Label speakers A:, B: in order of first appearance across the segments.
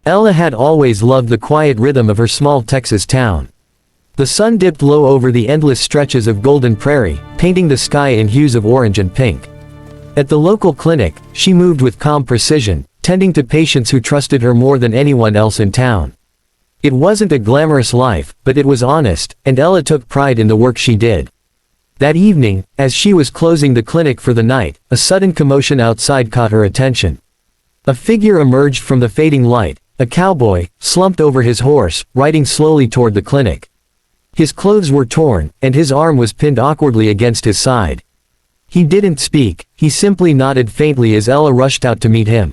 A: Ella had always loved the quiet rhythm of her small Texas town. The sun dipped low over the endless stretches of golden prairie, painting the sky in hues of orange and pink. At the local clinic, she moved with calm precision, tending to patients who trusted her more than anyone else in town. It wasn't a glamorous life, but it was honest, and Ella took pride in the work she did. That evening, as she was closing the clinic for the night, a sudden commotion outside caught her attention. A figure emerged from the fading light, a cowboy, slumped over his horse, riding slowly toward the clinic. His clothes were torn, and his arm was pinned awkwardly against his side. He didn't speak, he simply nodded faintly as Ella rushed out to meet him.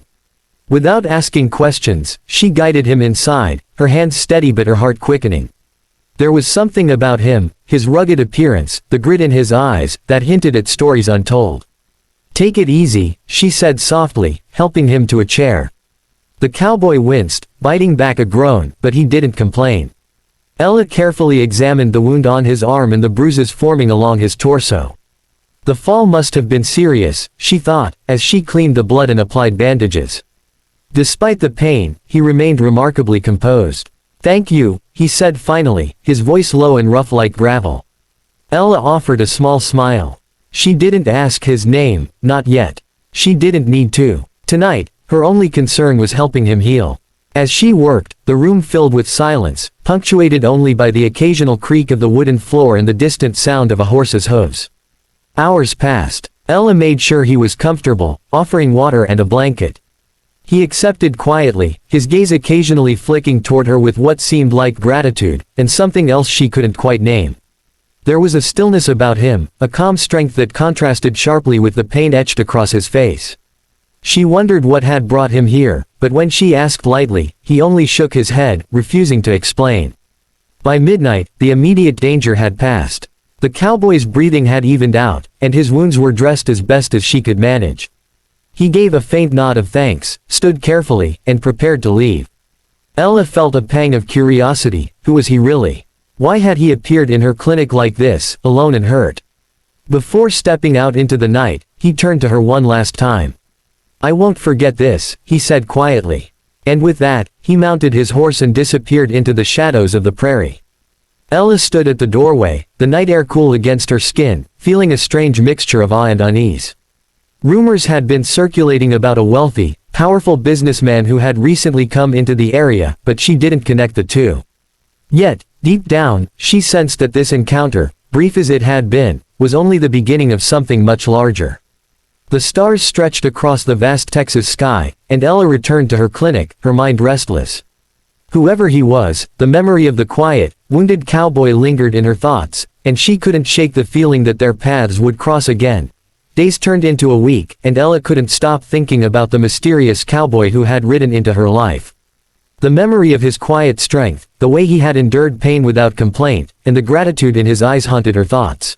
A: Without asking questions, she guided him inside, her hands steady but her heart quickening. There was something about him, his rugged appearance, the grit in his eyes, that hinted at stories untold. "Take it easy," she said softly, helping him to a chair. The cowboy winced, biting back a groan, but he didn't complain. Ella carefully examined the wound on his arm and the bruises forming along his torso. The fall must have been serious, she thought, as she cleaned the blood and applied bandages. Despite the pain, he remained remarkably composed. "Thank you," he said finally, his voice low and rough like gravel. Ella offered a small smile. She didn't ask his name, not yet. She didn't need to. Tonight, her only concern was helping him heal. As she worked, the room filled with silence, punctuated only by the occasional creak of the wooden floor and the distant sound of a horse's hooves. Hours passed. Ella made sure he was comfortable, offering water and a blanket. He accepted quietly, his gaze occasionally flicking toward her with what seemed like gratitude, and something else she couldn't quite name. There was a stillness about him, a calm strength that contrasted sharply with the pain etched across his face. She wondered what had brought him here, but when she asked lightly, he only shook his head, refusing to explain. By midnight, the immediate danger had passed. The cowboy's breathing had evened out, and his wounds were dressed as best as she could manage. He gave a faint nod of thanks, stood carefully, and prepared to leave. Ella felt a pang of curiosity. Who was he really? Why had he appeared in her clinic like this, alone and hurt? Before stepping out into the night, he turned to her one last time. "I won't forget this," he said quietly. And with that, he mounted his horse and disappeared into the shadows of the prairie. Ella stood at the doorway, the night air cool against her skin, feeling a strange mixture of awe and unease. Rumors had been circulating about a wealthy, powerful businessman who had recently come into the area, but she didn't connect the two. Yet, deep down, she sensed that this encounter, brief as it had been, was only the beginning of something much larger. The stars stretched across the vast Texas sky, and Ella returned to her clinic, her mind restless. Whoever he was, the memory of the quiet, wounded cowboy lingered in her thoughts, and she couldn't shake the feeling that their paths would cross again. Days turned into a week, and Ella couldn't stop thinking about the mysterious cowboy who had ridden into her life. The memory of his quiet strength, the way he had endured pain without complaint, and the gratitude in his eyes haunted her thoughts.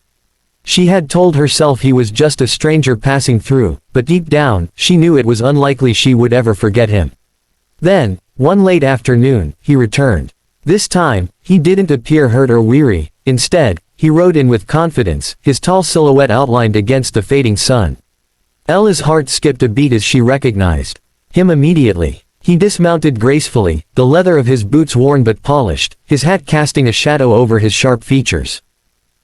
A: She had told herself he was just a stranger passing through, but deep down, she knew it was unlikely she would ever forget him. Then, one late afternoon, he returned. This time, he didn't appear hurt or weary. Instead, he rode in with confidence, his tall silhouette outlined against the fading sun. Ella's heart skipped a beat as she recognized him immediately. He dismounted gracefully, the leather of his boots worn but polished, his hat casting a shadow over his sharp features.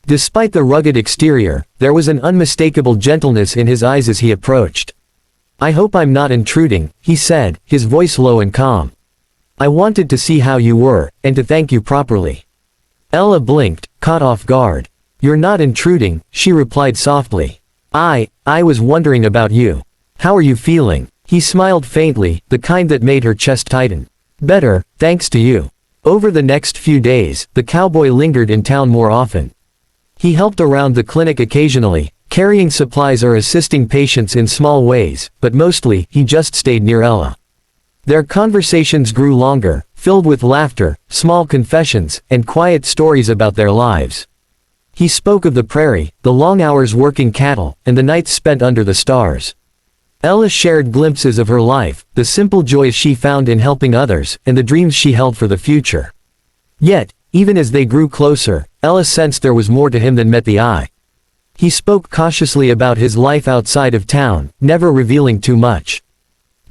A: Despite the rugged exterior, there was an unmistakable gentleness in his eyes as he approached. "I hope I'm not intruding," he said, his voice low and calm. "I wanted to see how you were, and to thank you properly." Ella blinked, caught off guard. "You're not intruding," she replied softly. I was wondering about you. How are you feeling?" He smiled faintly, the kind that made her chest tighten. "Better, thanks to you." Over the next few days, the cowboy lingered in town more often. He helped around the clinic occasionally, carrying supplies or assisting patients in small ways, but mostly, he just stayed near Ella. Their conversations grew longer, filled with laughter, small confessions, and quiet stories about their lives. He spoke of the prairie, the long hours working cattle, and the nights spent under the stars. Ella shared glimpses of her life, the simple joys she found in helping others, and the dreams she held for the future. Yet, even as they grew closer, Ella sensed there was more to him than met the eye. He spoke cautiously about his life outside of town, never revealing too much.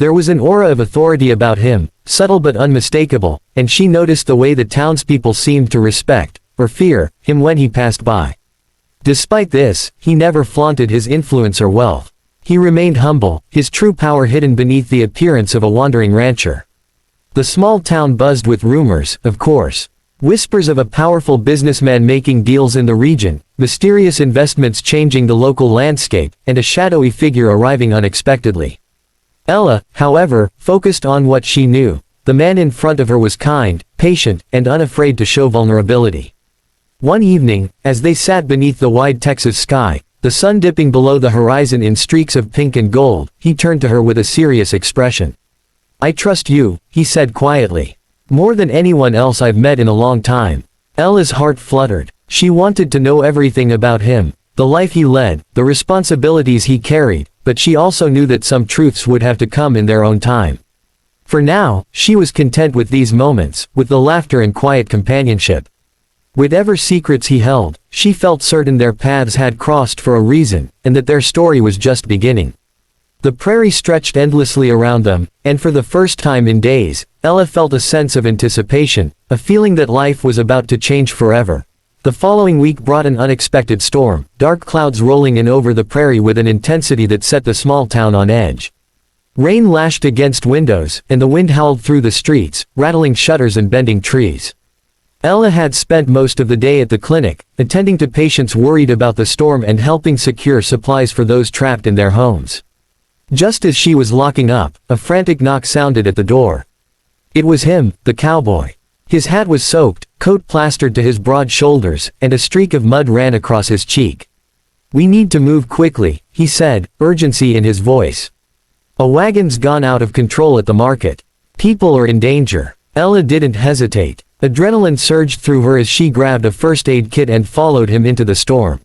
A: There was an aura of authority about him, subtle but unmistakable, and she noticed the way the townspeople seemed to respect, or fear, him when he passed by. Despite this, he never flaunted his influence or wealth. He remained humble, his true power hidden beneath the appearance of a wandering rancher. The small town buzzed with rumors, of course. Whispers of a powerful businessman making deals in the region, mysterious investments changing the local landscape, and a shadowy figure arriving unexpectedly. Ella, however, focused on what she knew. The man in front of her was kind, patient, and unafraid to show vulnerability. One evening, as they sat beneath the wide Texas sky, the sun dipping below the horizon in streaks of pink and gold, he turned to her with a serious expression. "I trust you," he said quietly. "More than anyone else I've met in a long time." Ella's heart fluttered. She wanted to know everything about him, the life he led, the responsibilities he carried, but she also knew that some truths would have to come in their own time. For now, she was content with these moments, with the laughter and quiet companionship. Whatever secrets he held, she felt certain their paths had crossed for a reason, and that their story was just beginning. The prairie stretched endlessly around them, and for the first time in days, Ella felt a sense of anticipation, a feeling that life was about to change forever. The following week brought an unexpected storm, dark clouds rolling in over the prairie with an intensity that set the small town on edge. Rain lashed against windows, and the wind howled through the streets, rattling shutters and bending trees. Ella had spent most of the day at the clinic, attending to patients worried about the storm and helping secure supplies for those trapped in their homes. Just as she was locking up, a frantic knock sounded at the door. It was him, the cowboy. His hat was soaked, coat plastered to his broad shoulders, and a streak of mud ran across his cheek. "We need to move quickly," he said, urgency in his voice. "A wagon's gone out of control at the market. People are in danger." Ella didn't hesitate. Adrenaline surged through her as she grabbed a first aid kit and followed him into the storm.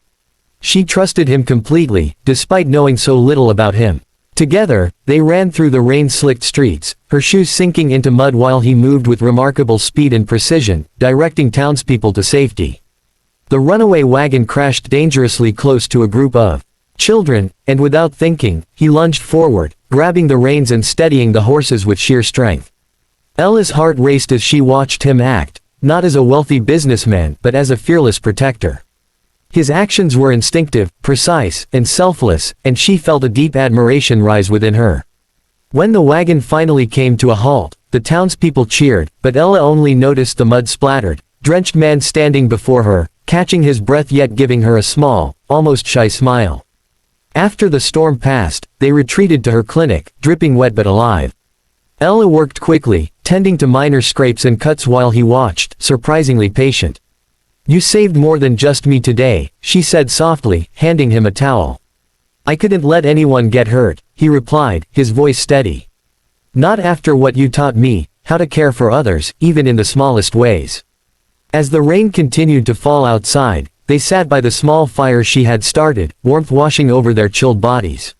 A: She trusted him completely, despite knowing so little about him. Together, they ran through the rain-slicked streets, her shoes sinking into mud while he moved with remarkable speed and precision, directing townspeople to safety. The runaway wagon crashed dangerously close to a group of children, and without thinking, he lunged forward, grabbing the reins and steadying the horses with sheer strength. Ella's heart raced as she watched him act, not as a wealthy businessman but as a fearless protector. His actions were instinctive, precise, and selfless, and she felt a deep admiration rise within her. When the wagon finally came to a halt, the townspeople cheered, but Ella only noticed the mud-splattered, drenched man standing before her, catching his breath yet giving her a small, almost shy smile. After the storm passed, they retreated to her clinic, dripping wet but alive. Ella worked quickly, tending to minor scrapes and cuts while he watched, surprisingly patient. "You saved more than just me today," she said softly, handing him a towel. "I couldn't let anyone get hurt," he replied, his voice steady. "Not after what you taught me, how to care for others, even in the smallest ways." As the rain continued to fall outside, they sat by the small fire she had started, warmth washing over their chilled bodies.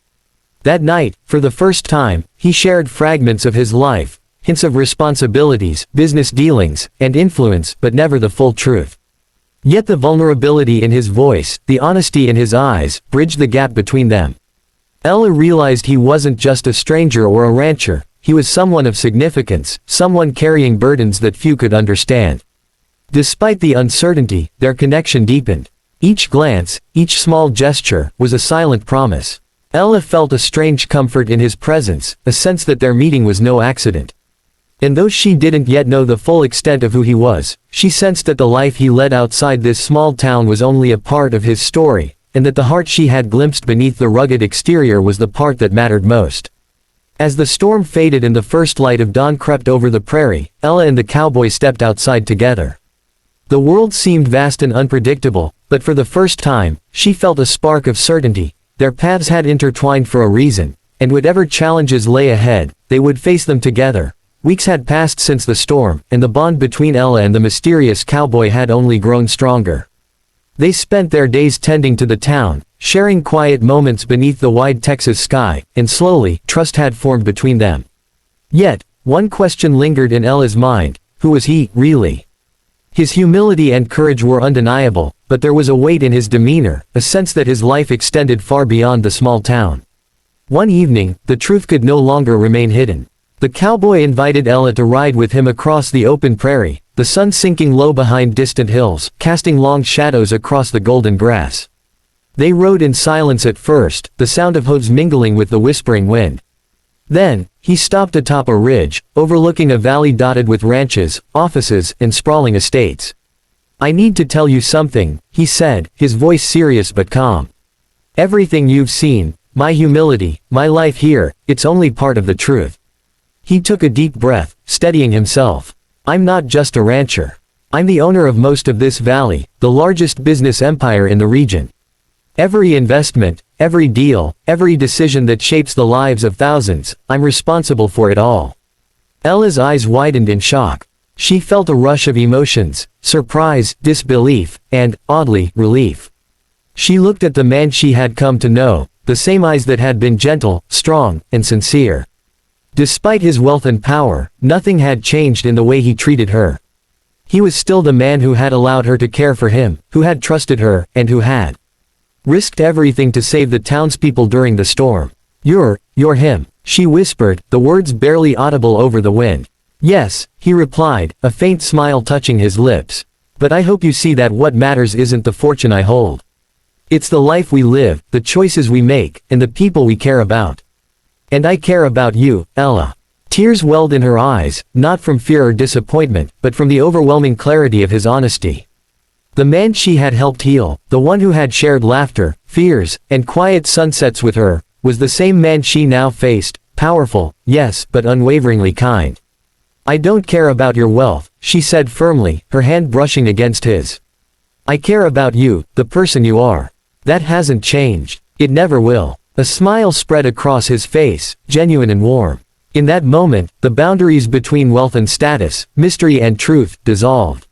A: That night, for the first time, he shared fragments of his life, hints of responsibilities, business dealings, and influence, but never the full truth. Yet the vulnerability in his voice, the honesty in his eyes, bridged the gap between them. Ella realized he wasn't just a stranger or a rancher, he was someone of significance, someone carrying burdens that few could understand. Despite the uncertainty, their connection deepened. Each glance, each small gesture, was a silent promise. Ella felt a strange comfort in his presence, a sense that their meeting was no accident. And though she didn't yet know the full extent of who he was, she sensed that the life he led outside this small town was only a part of his story, and that the heart she had glimpsed beneath the rugged exterior was the part that mattered most. As the storm faded and the first light of dawn crept over the prairie, Ella and the cowboy stepped outside together. The world seemed vast and unpredictable, but for the first time, she felt a spark of certainty. Their paths had intertwined for a reason, and whatever challenges lay ahead, they would face them together. Weeks had passed since the storm, and the bond between Ella and the mysterious cowboy had only grown stronger. They spent their days tending to the town, sharing quiet moments beneath the wide Texas sky, and slowly, trust had formed between them. Yet, one question lingered in Ella's mind: who was he, really? His humility and courage were undeniable, but there was a weight in his demeanor, a sense that his life extended far beyond the small town. One evening, the truth could no longer remain hidden. The cowboy invited Ella to ride with him across the open prairie, the sun sinking low behind distant hills, casting long shadows across the golden grass. They rode in silence at first, the sound of hooves mingling with the whispering wind. Then, he stopped atop a ridge, overlooking a valley dotted with ranches, offices, and sprawling estates. "I need to tell you something," he said, his voice serious but calm. "Everything you've seen, my humility, my life here, it's only part of the truth." He took a deep breath, steadying himself. "I'm not just a rancher. I'm the owner of most of this valley, the largest business empire in the region. Every investment, every deal, every decision that shapes the lives of thousands, I'm responsible for it all." Ella's eyes widened in shock. She felt a rush of emotions, surprise, disbelief, and, oddly, relief. She looked at the man she had come to know, the same eyes that had been gentle, strong, and sincere. Despite his wealth and power, nothing had changed in the way he treated her. He was still the man who had allowed her to care for him, who had trusted her, and who had risked everything to save the townspeople during the storm. You're him," she whispered, the words barely audible over the wind. "Yes," he replied, a faint smile touching his lips. "But I hope you see that what matters isn't the fortune I hold. It's the life we live, the choices we make, and the people we care about. And I care about you, Ella." Tears welled in her eyes, not from fear or disappointment, but from the overwhelming clarity of his honesty. The man she had helped heal, the one who had shared laughter, fears, and quiet sunsets with her, was the same man she now faced, powerful, yes, but unwaveringly kind. "I don't care about your wealth," she said firmly, her hand brushing against his. "I care about you, the person you are. That hasn't changed. It never will." A smile spread across his face, genuine and warm. In that moment, the boundaries between wealth and status, mystery and truth, dissolved.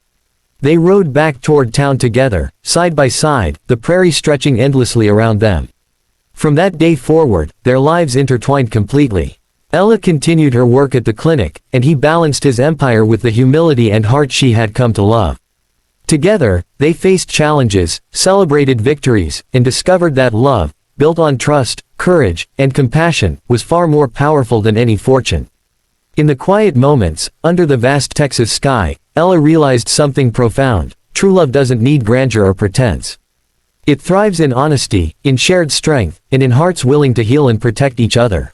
A: They rode back toward town together, side by side, the prairie stretching endlessly around them. From that day forward, their lives intertwined completely. Ella continued her work at the clinic, and he balanced his empire with the humility and heart she had come to love. Together, they faced challenges, celebrated victories, and discovered that love, built on trust, courage, and compassion, was far more powerful than any fortune. In the quiet moments, under the vast Texas sky, Ella realized something profound: true love doesn't need grandeur or pretense. It thrives in honesty, in shared strength, and in hearts willing to heal and protect each other.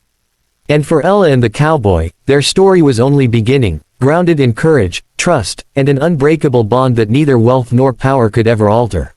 A: And for Ella and the cowboy, their story was only beginning, grounded in courage, trust, and an unbreakable bond that neither wealth nor power could ever alter.